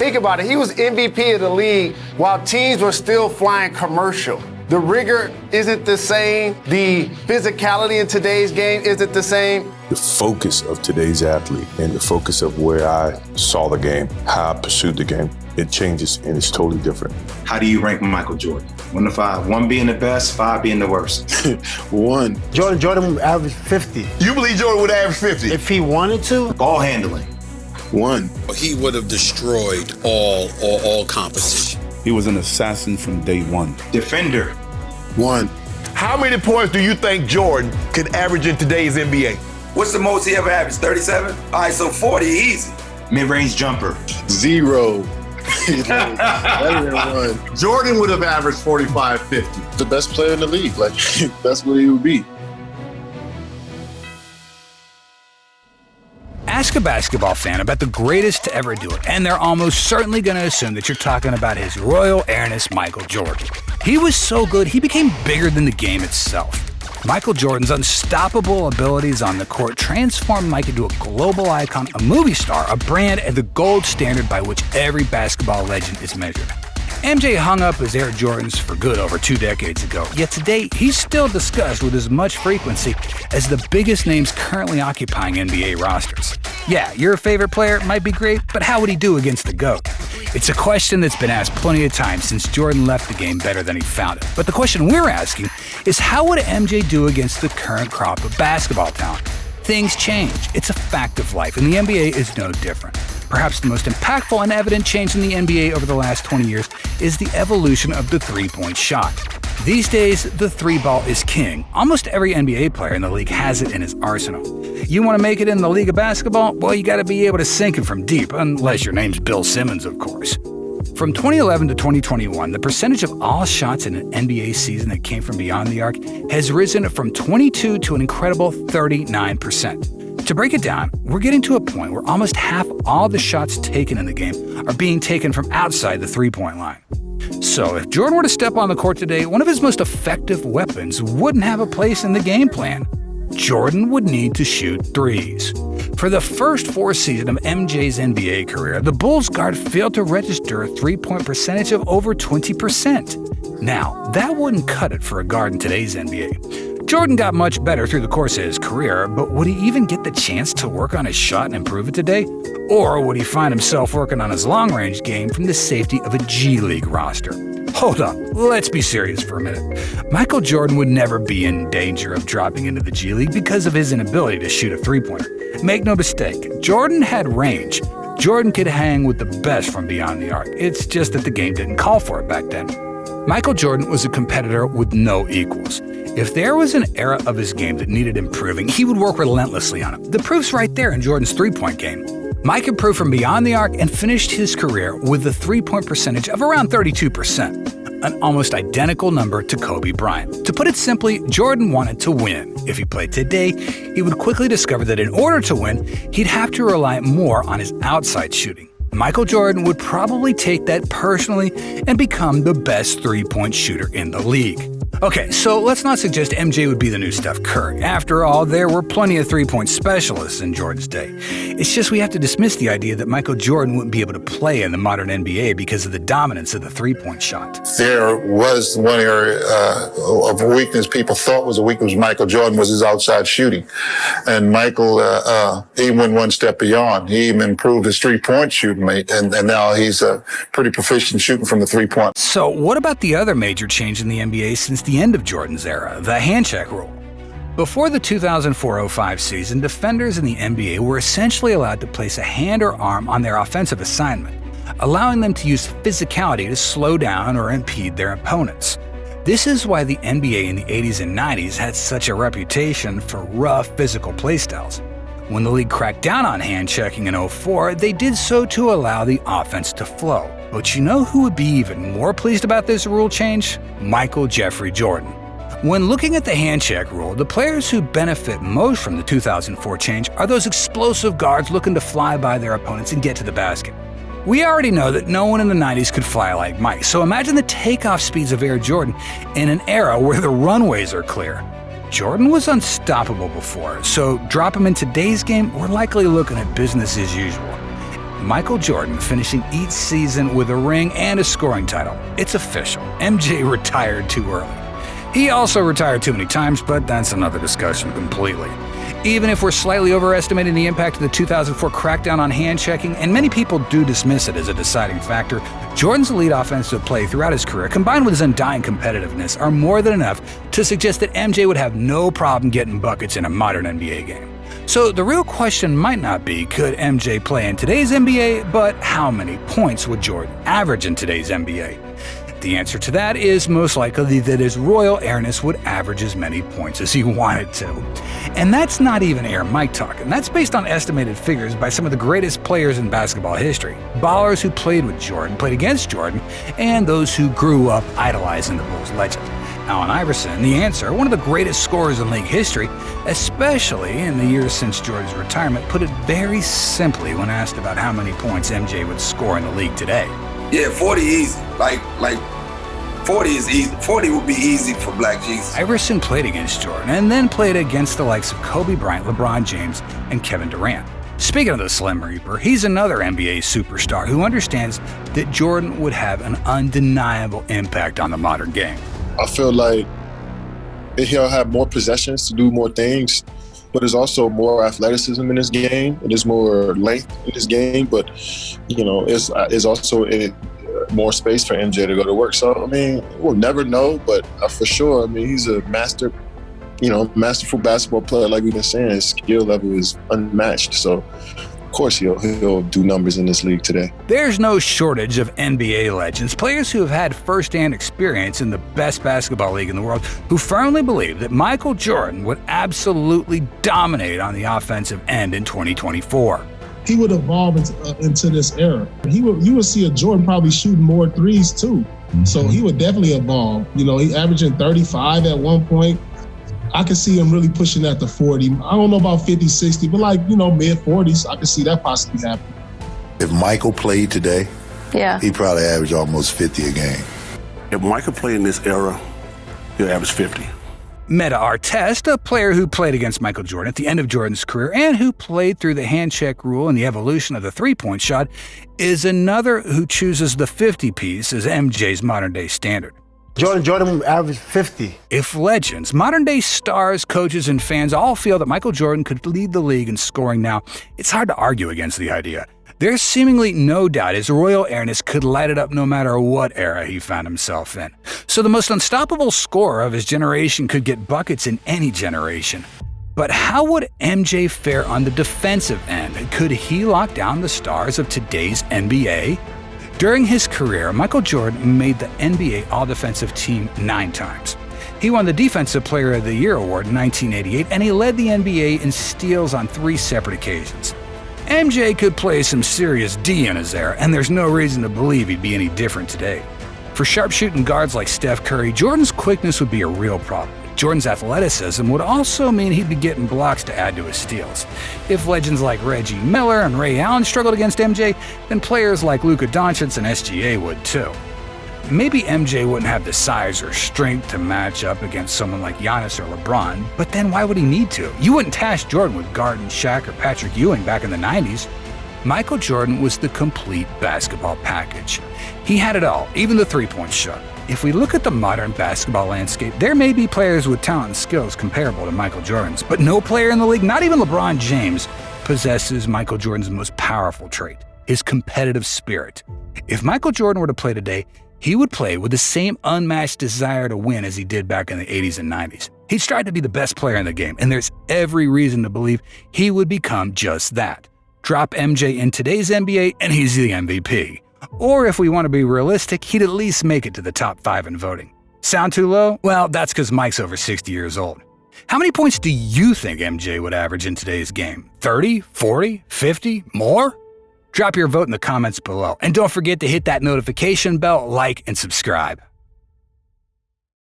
Think about it. He was MVP of the league while teams were still flying commercial. The rigor isn't the same. The physicality in today's game isn't the same. The focus of today's athlete and the focus of where I saw the game, how I pursued the game, it changes and it's totally different. How do you rank Michael Jordan? 1 to 5. 1 being the best, 5 being the worst. 1. Jordan would average 50. You believe Jordan would average 50? If he wanted to? Ball handling. 1. He would have destroyed all competition. He was an assassin from day one. Defender. 1. How many points do you think Jordan could average in today's NBA? What's the most he ever averaged? 37? All right, so 40, easy. Mid-range jumper. 0. Better than 1. Jordan would have averaged 45, 50. The best player in the league. Like, that's what he would be. Ask a basketball fan about the greatest to ever do it, and they're almost certainly going to assume that you're talking about His Royal Airness Michael Jordan. He was so good, he became bigger than the game itself. Michael Jordan's unstoppable abilities on the court transformed Mike into a global icon, a movie star, a brand, and the gold standard by which every basketball legend is measured. MJ hung up his Air Jordans for good over 2 decades ago, yet today he's still discussed with as much frequency as the biggest names currently occupying NBA rosters. Yeah, your favorite player might be great, but how would he do against the GOAT? It's a question that's been asked plenty of times since Jordan left the game better than he found it. But the question we're asking is, how would MJ do against the current crop of basketball talent? Things change. It's a fact of life, and the NBA is no different. Perhaps the most impactful and evident change in the NBA over the last 20 years is the evolution of the three-point shot. These days, the three ball is king. Almost every NBA player in the league has it in his arsenal. You want to make it in the league of basketball? Well, you got to be able to sink it from deep, unless your name's Bill Simmons, of course. From 2011 to 2021, the percentage of all shots in an NBA season that came from beyond the arc has risen from 22 to an incredible 39%. To break it down, we're getting to a point where almost half all the shots taken in the game are being taken from outside the three-point line. So if Jordan were to step on the court today, one of his most effective weapons wouldn't have a place in the game plan. Jordan would need to shoot threes. For the first 4 seasons of MJ's NBA career, the Bulls guard failed to register a three-point percentage of over 20%. Now, that wouldn't cut it for a guard in today's NBA. Jordan got much better through the course of his career, but would he even get the chance to work on his shot and improve it today? Or would he find himself working on his long-range game from the safety of a G League roster? Hold up, let's be serious for a minute. Michael Jordan would never be in danger of dropping into the G League because of his inability to shoot a three-pointer. Make no mistake, Jordan had range. Jordan could hang with the best from beyond the arc. It's just that the game didn't call for it back then. Michael Jordan was a competitor with no equals. If there was an era of his game that needed improving, he would work relentlessly on it. The proof's right there in Jordan's three-point game. Mike improved from beyond the arc and finished his career with a three-point percentage of around 32%, an almost identical number to Kobe Bryant. To put it simply, Jordan wanted to win. If he played today, he would quickly discover that in order to win, he'd have to rely more on his outside shooting. Michael Jordan would probably take that personally and become the best three-point shooter in the league. Okay, so let's not suggest MJ would be the new Steph Curry. After all, there were plenty of three-point specialists in Jordan's day. It's just we have to dismiss the idea that Michael Jordan wouldn't be able to play in the modern NBA because of the dominance of the three-point shot. There was one area of weakness people thought was a weakness of Michael Jordan was his outside shooting. And Michael, he went one step beyond. He even improved his three-point shooting, and now he's pretty proficient shooting from the three-point. So what about the other major change in the NBA since the end of Jordan's era, the handcheck rule? Before the 2004-05 season, defenders in the NBA were essentially allowed to place a hand or arm on their offensive assignment, allowing them to use physicality to slow down or impede their opponents. This is why the NBA in the 80s and 90s had such a reputation for rough physical playstyles. When the league cracked down on hand checking in 04, they did so to allow the offense to flow. But you know who would be even more pleased about this rule change? Michael Jeffrey Jordan. When looking at the hand check rule, the players who benefit most from the 2004 change are those explosive guards looking to fly by their opponents and get to the basket. We already know that no one in the 90s could fly like Mike, so imagine the takeoff speeds of Air Jordan in an era where the runways are clear. Jordan was unstoppable before, so drop him in today's game, we're likely looking at business as usual. Michael Jordan finishing each season with a ring and a scoring title. It's official. MJ retired too early. He also retired too many times, but that's another discussion completely. Even if we're slightly overestimating the impact of the 2004 crackdown on hand checking, and many people do dismiss it as a deciding factor, Jordan's elite offensive play throughout his career, combined with his undying competitiveness, are more than enough to suggest that MJ would have no problem getting buckets in a modern NBA game. So the real question might not be, could MJ play in today's NBA, but how many points would Jordan average in today's NBA? The answer to that is most likely that his royal airness would average as many points as he wanted to. And that's not even Air Mike talking. That's based on estimated figures by some of the greatest players in basketball history. Ballers who played with Jordan, played against Jordan, and those who grew up idolizing the Bulls legend. Allen Iverson, the answer, one of the greatest scorers in league history, especially in the years since Jordan's retirement, put it very simply when asked about how many points MJ would score in the league today. Yeah, 40 easy. Like 40 is easy. 40 would be easy for Black Jesus. Iverson played against Jordan and then played against the likes of Kobe Bryant, LeBron James, and Kevin Durant. Speaking of the Slim Reaper, he's another NBA superstar who understands that Jordan would have an undeniable impact on the modern game. I feel like he'll have more possessions to do more things, but there's also more athleticism in this game. There's more length in this game, but it's also more space for MJ to go to work. So I mean, we'll never know, but for sure, I mean, he's a masterful basketball player. Like we've been saying, his skill level is unmatched. So of course he'll do numbers in this league today. There's no shortage of NBA legends, players who have had first-hand experience in the best basketball league in the world, who firmly believe that Michael Jordan would absolutely dominate on the offensive end in 2024. He would evolve into this era. You would see a Jordan probably shooting more threes too. So he would definitely evolve. He averaging 35 at one point. I could see him really pushing at the 40. I don't know about 50, 60, but mid 40s, I could see that possibly happening. If Michael played today, he'd probably average almost 50 a game. If Michael played in this era, he'll average 50. Meta Artest, a player who played against Michael Jordan at the end of Jordan's career and who played through the hand check rule and the evolution of the three-point shot, is another who chooses the 50-piece as MJ's modern-day standard. Jordan averaged 50. If legends, modern-day stars, coaches, and fans all feel that Michael Jordan could lead the league in scoring now, it's hard to argue against the idea. There's seemingly no doubt his royal airness could light it up no matter what era he found himself in. So the most unstoppable scorer of his generation could get buckets in any generation. But how would MJ fare on the defensive end? Could he lock down the stars of today's NBA? During his career, Michael Jordan made the NBA All-Defensive Team 9 times. He won the Defensive Player of the Year award in 1988, and he led the NBA in steals on 3 separate occasions. MJ could play some serious D in his era, and there's no reason to believe he'd be any different today. For sharpshooting guards like Steph Curry, Jordan's quickness would be a real problem. Jordan's athleticism would also mean he'd be getting blocks to add to his steals. If legends like Reggie Miller and Ray Allen struggled against MJ, then players like Luka Doncic and SGA would too. Maybe MJ wouldn't have the size or strength to match up against someone like Giannis or LeBron, but then why would he need to? You wouldn't task Jordan with guarding Shaq or Patrick Ewing back in the 90s. Michael Jordan was the complete basketball package. He had it all, even the three-point shot. If we look at the modern basketball landscape, there may be players with talent and skills comparable to Michael Jordan's, but no player in the league, not even LeBron James, possesses Michael Jordan's most powerful trait, his competitive spirit. If Michael Jordan were to play today, he would play with the same unmatched desire to win as he did back in the 80s and 90s. He'd strive to be the best player in the game, and there's every reason to believe he would become just that. Drop MJ in today's NBA, and he's the MVP. Or if we want to be realistic, he'd at least make it to the top 5 in voting. Sound too low? Well, that's because Mike's over 60 years old. How many points do you think MJ would average in today's game? 30, 40, 50, more? Drop your vote in the comments below. And don't forget to hit that notification bell, like, and subscribe.